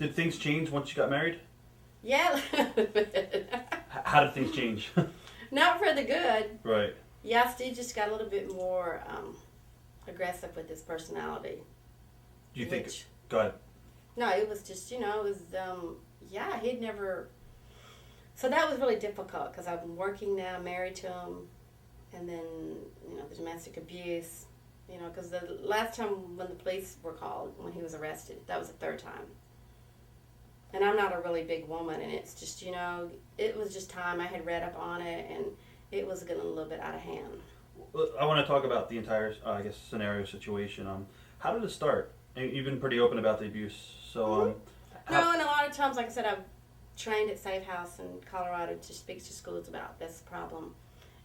Did things change once you got married? Yeah. How did things change? Not for the good. Right. Yeah, Steve just got a little bit more aggressive with his personality. Do you think? Which, Go ahead. no, it was just, it was, yeah, he'd never. So that was really difficult because I'm working now, married to him, and then, the domestic abuse, because the last time when the police were called, when he was arrested, that was the third time. And I'm not a really big woman, and it's just, it was just time. I had read up on it, and it was getting a little bit out of hand. I want to talk about the entire, scenario situation. How did it start? And you've been pretty open about the abuse, so Mm-hmm. No, and a lot of times, like I said, I've trained at Safe House in Colorado to speak to schools about this problem,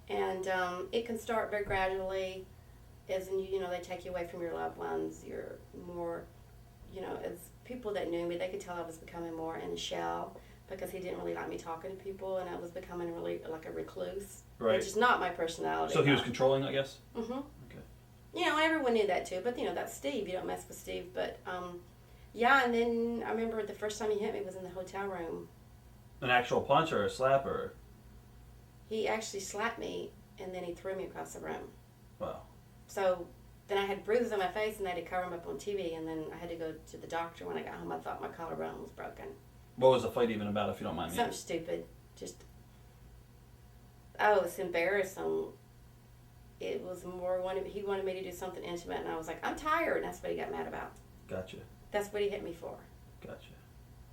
and it can start very gradually, as in they take you away from your loved ones. You're more, as people that knew me, they could tell I was becoming more in a shell because he didn't really like me talking to people, and I was becoming really like a recluse, right. which is not my personality. So he was controlling, I guess. Mm-hmm. Okay. Everyone knew that too, but that's Steve. You don't mess with Steve, but yeah. And then I remember the first time he hit me was in the hotel room. An actual punch or a slap or? He actually slapped me, and then he threw me across the room. Wow. So then I had bruises on my face, and they had to cover them up on TV, and then I had to go to the doctor when I got home. I thought my collarbone was broken. What was the fight even about, if you don't mind me? Something stupid. Just, it's embarrassing. It was more, he wanted me to do something intimate, and I was like, I'm tired, and that's what he got mad about. Gotcha. That's what he hit me for. Gotcha.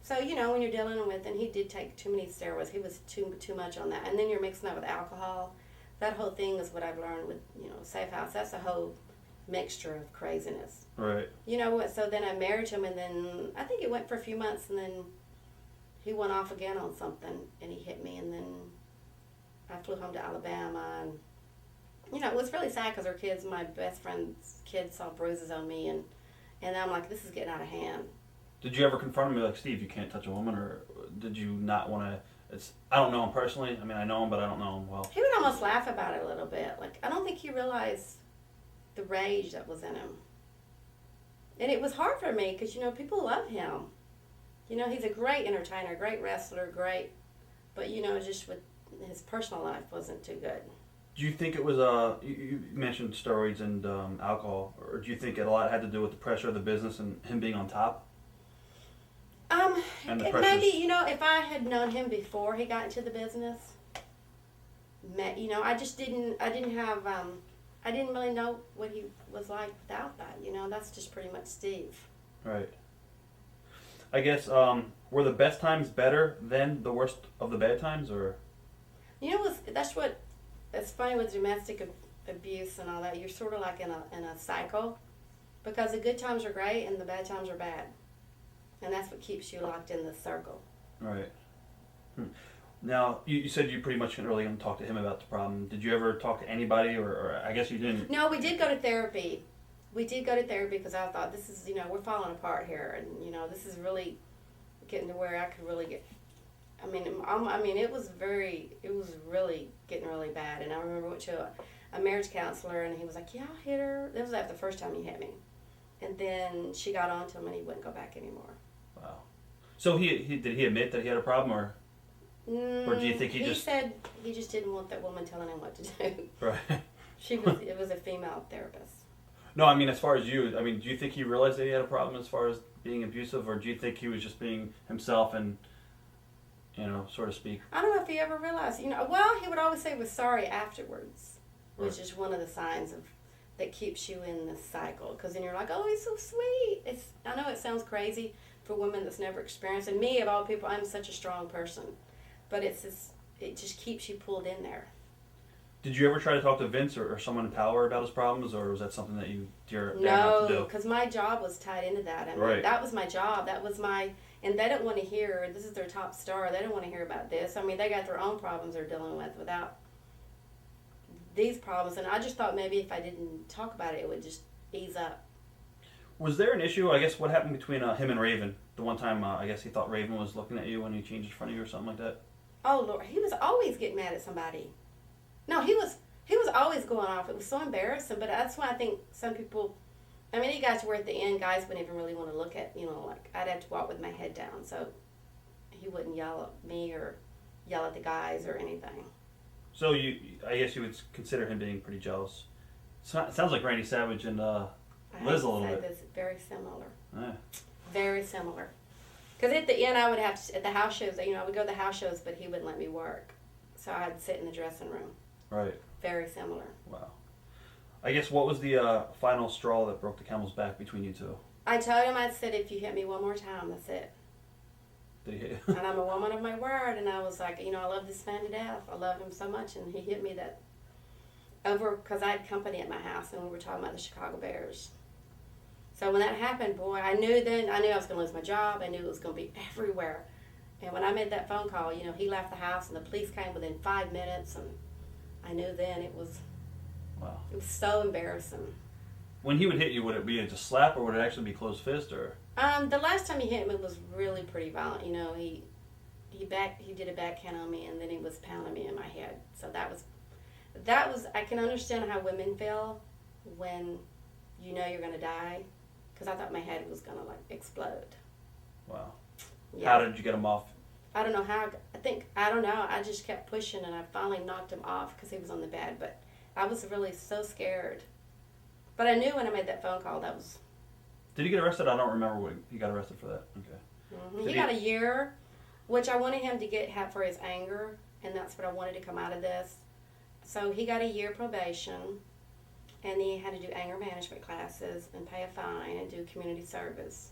So, when you're dealing with, and he did take too many steroids, he was too much on that. And then you're mixing that with alcohol. That whole thing is what I've learned with, Safe House. That's a whole mixture of craziness. Right. You know what? So then I married him, and then I think it went for a few months, and then he went off again on something, and he hit me, and then I flew home to Alabama, and, it was really sad because our kids, my best friend's kids saw bruises on me, and I'm like, this is getting out of hand. Did you ever confront him like, Steve, you can't touch a woman, or did you not want to? I don't know him personally. I mean, I know him, but I don't know him well. He would almost laugh about it a little bit. Like, I don't think he realized the rage that was in him. And it was hard for me because, people love him. He's a great entertainer, great wrestler, but, just with his personal life wasn't too good. Do you think it was, you mentioned steroids and alcohol, or do you think it a lot had to do with the pressure of the business and him being on top? And the maybe, if I had known him before he got into the business, I just didn't have, I didn't really know what he was like without that, that's just pretty much Steve. Right. I guess, were the best times better than the worst of the bad times, or? That's funny with domestic abuse and all that. You're sort of like in a cycle, because the good times are great and the bad times are bad. And that's what keeps you locked in this circle. Right. Now, you said you pretty much couldn't really talk to him about the problem. Did you ever talk to anybody, or I guess you didn't? No, we did go to therapy. We did go to therapy because I thought, this is, we're falling apart here. And, this is really getting to where I could really get, it was really getting really bad. And I remember I went to a marriage counselor, and he was like, yeah, I hit her. That was after the first time he hit me. And then she got on to him, and he wouldn't go back anymore. Wow. So did he admit that he had a problem, or do you think he said he just didn't want that woman telling him what to do. Right. It was a female therapist. No, as far as you, do you think he realized that he had a problem as far as being abusive, or do you think he was just being himself and, so to speak? I don't know if he ever realized, well, he would always say he was sorry afterwards, which is one of the signs that keeps you in this cycle. Because then you're like, oh, he's so sweet. I know it sounds crazy for women that's never experienced, and me, of all people, I'm such a strong person. But it just keeps you pulled in there. Did you ever try to talk to Vince or someone in power about his problems, or was that something that you dare not to do? No, because my job was tied into that. Right. That was my job. And they don't want to hear, this is their top star, they don't want to hear about this. They got their own problems they're dealing with without these problems. And I just thought maybe if I didn't talk about it, it would just ease up. Was there an issue, I guess, what happened between him and Raven? The one time, I guess he thought Raven was looking at you when he changed in front of you or something like that? Oh, Lord, he was always getting mad at somebody. No, he was always going off. It was so embarrassing, but that's why I think some people I mean, it got to where at the end, guys wouldn't even really want to look at, like I'd have to walk with my head down, so he wouldn't yell at me or yell at the guys or anything. So I guess you would consider him being pretty jealous. Sounds like Randy Savage and Liz a little bit. This very similar. Yeah. Very similar. Because at the end, I would have to, at the house shows, I would go to the house shows, but he wouldn't let me work. So I'd sit in the dressing room. Right. Very similar. Wow. I guess what was the final straw that broke the camel's back between you two? I told him, I said, if you hit me one more time, that's it. Did he hit you? And I'm a woman of my word, and I was like, I love this man to death. I love him so much, and he hit me that over, because I had company at my house, and we were talking about the Chicago Bears. So when that happened, boy, I knew I was going to lose my job. I knew it was going to be everywhere. And when I made that phone call, he left the house, and the police came within 5 minutes, and I knew then it was, wow. It was so embarrassing. When he would hit you, would it be a just slap, or would it actually be closed fist, or? The last time he hit me was really pretty violent. He did a backhand on me, and then he was pounding me in my head. So that was I can understand how women feel when you're gonna die, because I thought my head was gonna explode. Wow. Yeah. How did you get him off? I don't know how. I don't know. I just kept pushing, and I finally knocked him off because he was on the bed. But I was really so scared. But I knew when I made that phone call that was. Did he get arrested? I don't remember what he got arrested for that. Okay. Mm-hmm. He got a year, which I wanted him to have for his anger, and that's what I wanted to come out of this. So he got a year probation, and he had to do anger management classes and pay a fine and do community service.